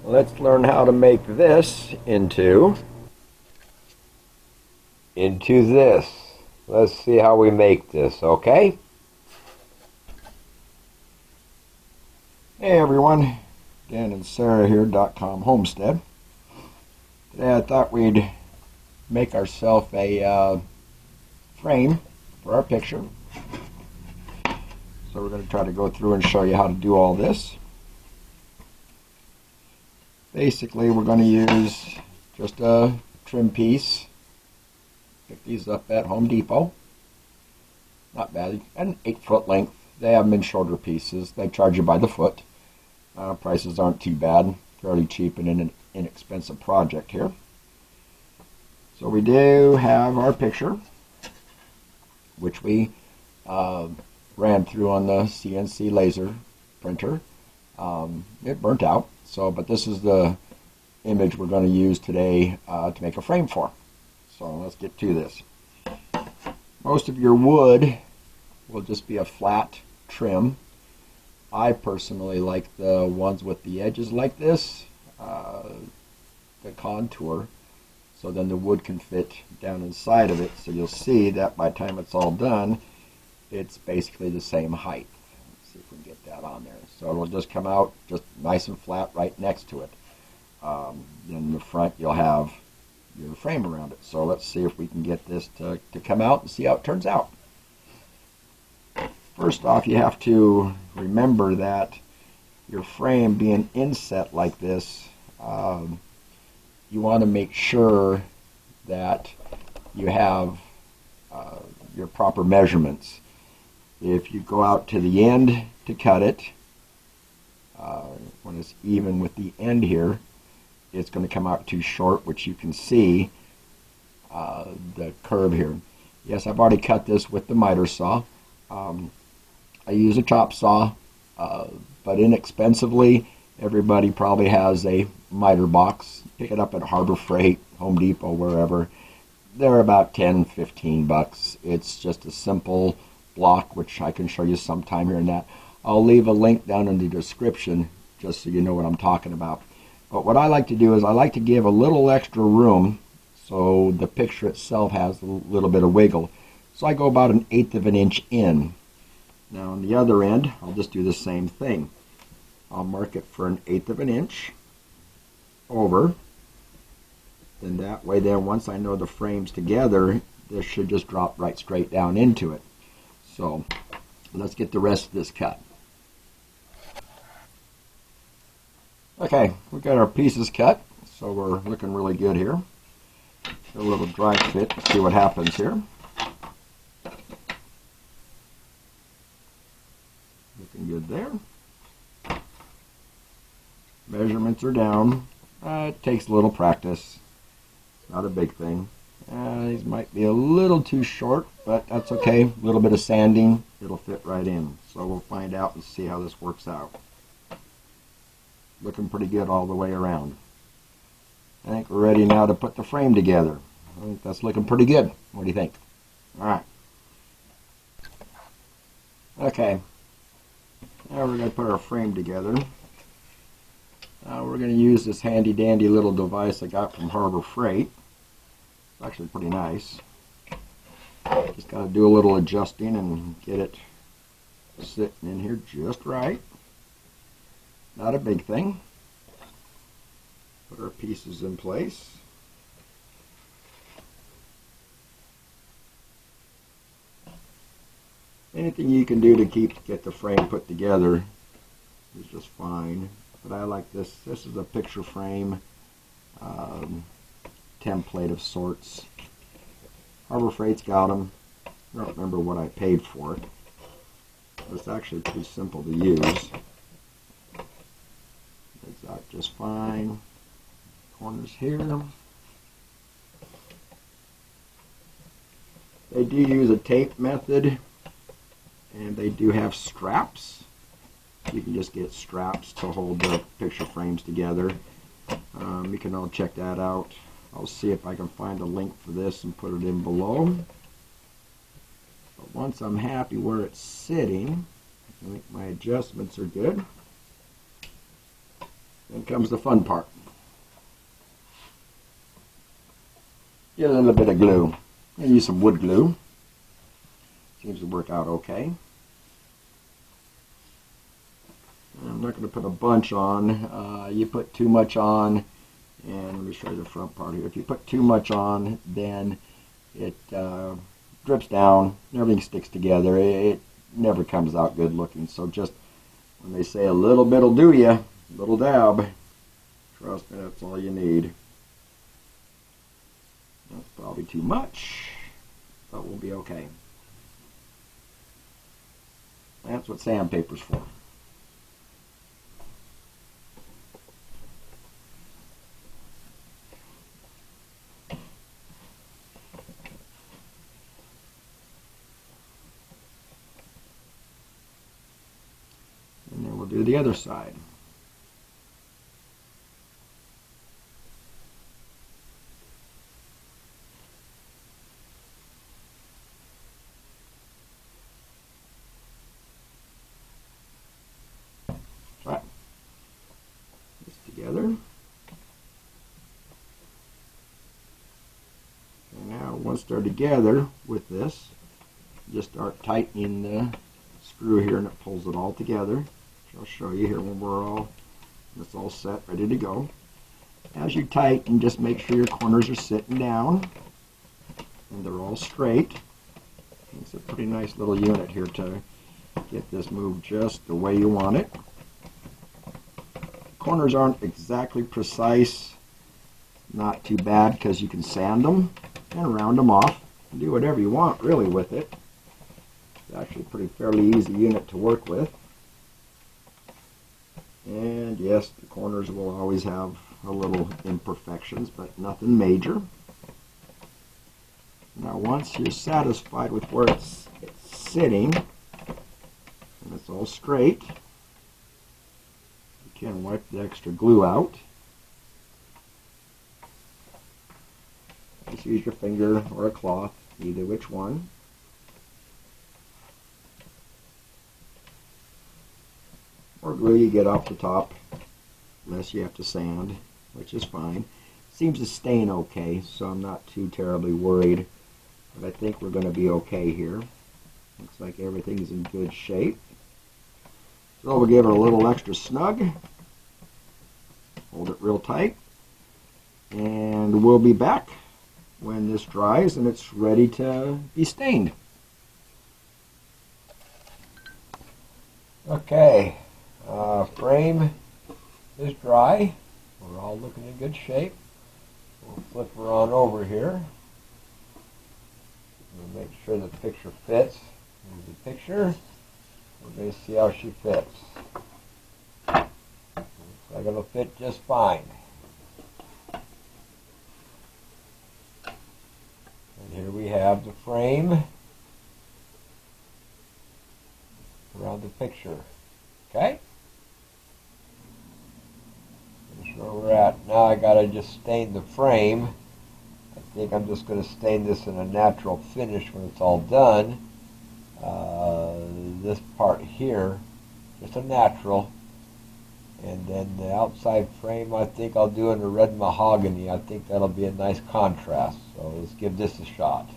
Let's learn how to make this into this. Let's see how we make this, okay? Hey everyone, Dan and Sarah here, .com Homestead. Today I thought we'd make ourselves a frame for our picture. So we're going to try to go through and show you how to do all this. Basically, we're going to use just a trim piece. Pick these up at Home Depot. Not bad. An 8-foot length. They have them in shorter pieces. They charge you by the foot. Prices aren't too bad. Fairly cheap and an inexpensive project here. So we do have our picture, which we ran through on the CNC laser printer. It burnt out. But this is the image we're going to use today to make a frame for. So let's get to this. Most of your wood will just be a flat trim. I personally like the ones with the edges like this, the contour, so then the wood can fit down inside of it. So you'll see that by the time it's all done, it's basically the same height. Let's see if we can get that on there. So it'll just come out just nice and flat right next to it. Then in the front you'll have your frame around it. So let's see if we can get this to come out and see how it turns out. First off, you have to remember that your frame being inset like this, you want to make sure that you have your proper measurements. If you go out to the end to cut it, when it's even with the end here, it's going to come out too short, which you can see the curve here. Yes, I've already cut this with the miter saw. I use a chop saw, but inexpensively, everybody probably has a miter box. Pick it up at Harbor Freight, Home Depot, wherever. They're about 10-15 bucks. It's just a simple block, which I can show you sometime here and that. I'll leave a link down in the description just so you know what I'm talking about. But what I like to do is I like to give a little extra room so the picture itself has a little bit of wiggle. So I go about 1/8 of an inch in. Now on the other end, I'll just do the same thing. I'll mark it for 1/8 of an inch over. Then that way, then once I know the frame's together, this should just drop right straight down into it. So let's get the rest of this cut. Okay, we've got our pieces cut, so we're looking really good here. A little dry fit to see what happens here. Looking good there. Measurements are down. It takes a little practice. Not a big thing. These might be a little too short, but that's okay. A little bit of sanding, it'll fit right in. So we'll find out and see how this works out. Looking pretty good all the way around. I think we're ready now to put the frame together. I think that's looking pretty good. What do you think? Alright. Okay. Now we're going to put our frame together. We're going to use this handy dandy little device I got from Harbor Freight. It's actually pretty nice. Just got to do a little adjusting and get it sitting in here just right. Not a big thing. Put our pieces in place. Anything you can do to get the frame put together is just fine. But I like this. This is a picture frame template of sorts. Harbor Freight's got them. I don't remember what I paid for it. It's actually pretty simple to use. It's out just fine. Corners here. They do use a tape method, and they do have straps. You can just get straps to hold the picture frames together. You can all check that out. I'll see if I can find a link for this and put it in below. But once I'm happy where it's sitting, I think my adjustments are good. Then comes the fun part. Get a little bit of glue. I'm going to use some wood glue. Seems to work out okay. I'm not going to put a bunch on. You put too much on, and let me show you the front part here. If you put too much on, then it drips down, everything sticks together. It never comes out good looking. So just when they say a little bit will do you, a little dab, trust me, that's all you need. That's probably too much, but we'll be okay. That's what sandpaper's for. And then we'll do the other side. Try this together. And now once they're together with this, just start tightening the screw here and it pulls it all together. I'll show you here when it's all set, ready to go. As you tighten, just make sure your corners are sitting down and they're all straight. It's a pretty nice little unit here to get this moved just the way you want it. Corners aren't exactly precise, not too bad because you can sand them and round them off and do whatever you want really with it. It's actually a pretty fairly easy unit to work with. And yes, the corners will always have a little imperfections, but nothing major. Now once you're satisfied with where it's sitting, and it's all straight, you can wipe the extra glue out. Just use your finger or a cloth, either which one. Or glue you get off the top, unless you have to sand, which is fine. Seems to stain okay, so I'm not too terribly worried. But I think we're going to be okay here. Looks like everything's in good shape. So we'll give it a little extra snug. Hold it real tight. And we'll be back when this dries and it's ready to be stained. Okay. Frame is dry. We're all looking in good shape. We'll flip her on over here. We'll make sure the picture fits. Here's the picture. We're going to see how she fits. Looks like it'll fit just fine. And here we have the frame around the picture. Okay? That's where we're at. Now I gotta just stain the frame. I think I'm just gonna stain this in a natural finish when it's all done. This part here, just a natural. And then the outside frame I think I'll do in a red mahogany. I think that'll be a nice contrast. So let's give this a shot.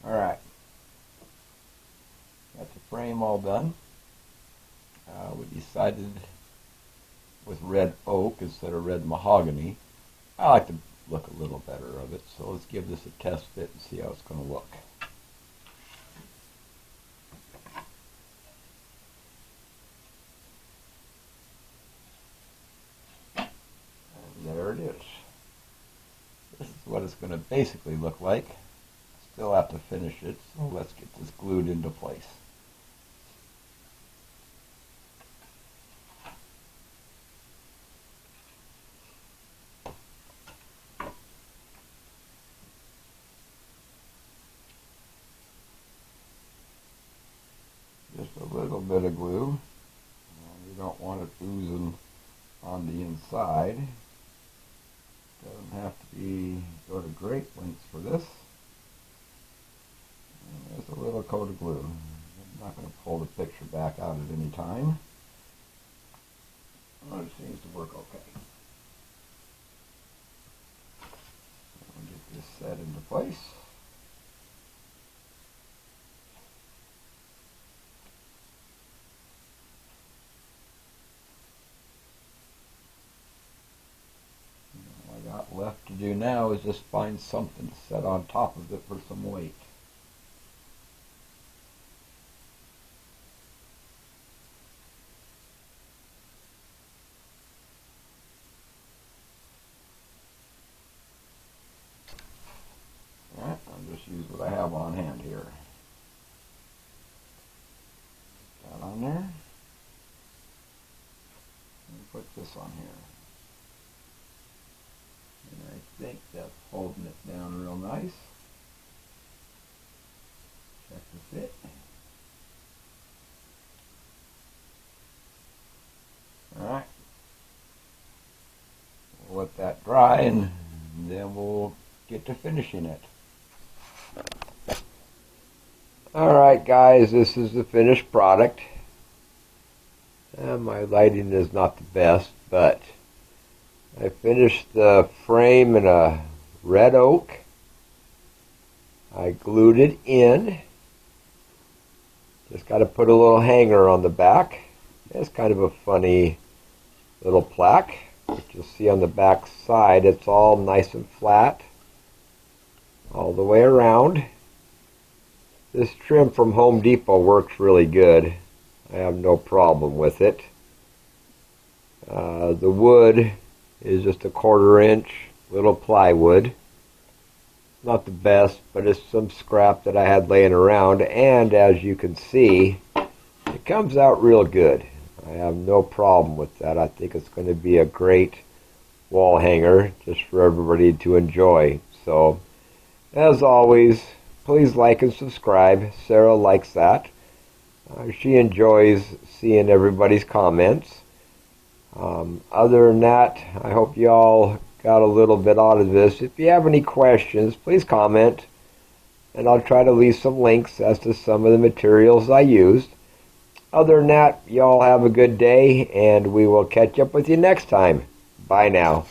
Alright. Got the frame all done. We decided with red oak instead of red mahogany. I like the look a little better of it. So let's give this a test fit and see how it's going to look. There it is. This is what it's going to basically look like. Still have to finish it, so let's get this glued into place. Just a little bit of glue. You don't want it oozing on the inside. Doesn't have to go to great lengths for this. And there's a little coat of glue. not going to pull the picture back out at any time. Oh, it seems to work okay. I'll get this set into place. All I got left to do now is just find something to set on top of it for some weight. Alright, I'll just use what I have on hand here. That on there. And put this on here. And I think that's holding it down real nice. Check the fit. Alright. We'll let that dry and then we'll get to finishing it. Alright guys, this is the finished product. My lighting is not the best, but I finished the frame in a red oak. I glued it in. Just got to put a little hanger on the back. It's kind of a funny little plaque. But you'll see on the back side it's all nice and flat all the way around. This trim from Home Depot works really good. I have no problem with it. The wood is just a 1/4 inch little plywood. Not the best, but it's some scrap that I had laying around, and as you can see, it comes out real good. I have no problem with that. I think it's going to be a great wall hanger just for everybody to enjoy. So, as always, please like and subscribe. Sarah likes that. She enjoys seeing everybody's comments. Other than that, I hope you all got a little bit out of this. If you have any questions, please comment, and I'll try to leave some links as to some of the materials I used. Other than that, you all have a good day, and we will catch up with you next time. Bye now.